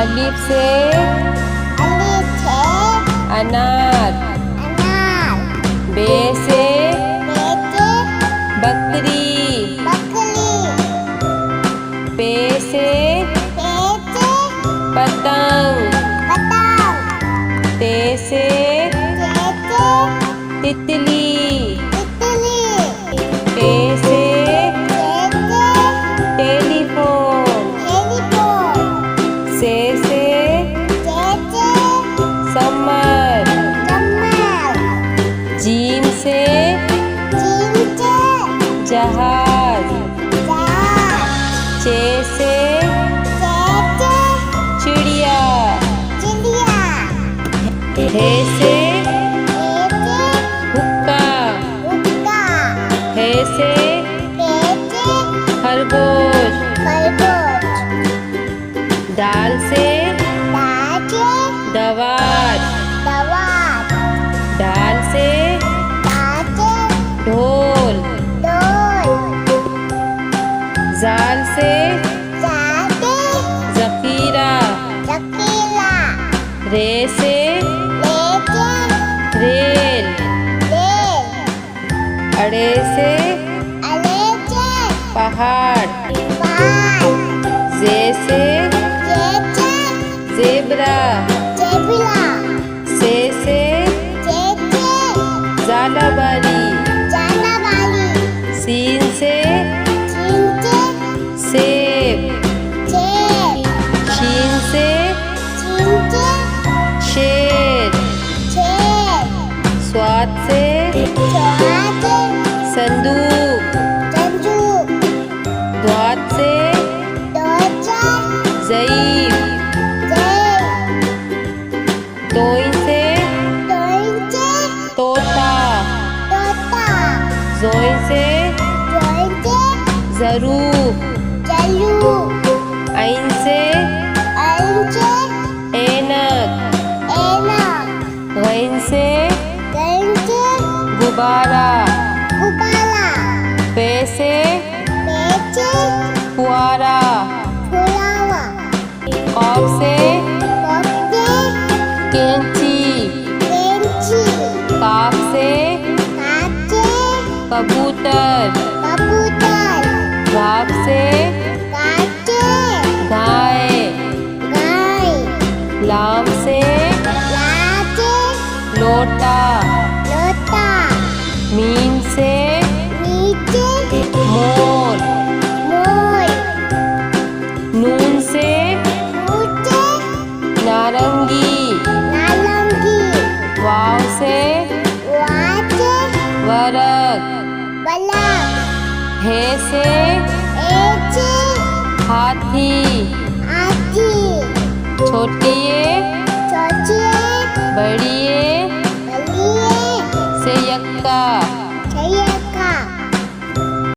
अलिफ से अनार। बे से बकरी। पे से पतंग। ते से तितली। टे से टेलीफोन। से समर। जीम से जहाज। चे से चिड़िया। हे से हुक्का। हे से खरगोश। दाल से दवात। दाल से ढोल। जाल से ज़खीरा। रे से रेल। अड़े से पहाड़। जे से ज़ेब्रा। से ज़ालाबारी। सीन से सेब। शीन से शेर। स्वाद से संदूक। द्वात से ज़ईफ़। तोइन से तोता। ज़ोइन से ज़रूब। ऐन से ऐनक। गैन से गुब्बारा। पे से फुआरा। कॉफ से कैंची। काफ से कबूतर। घाव से गाय। लाम से लोटा। मीम से मोर। नून से नारंगी। वाव से वरक। हे से हाथी। छोटी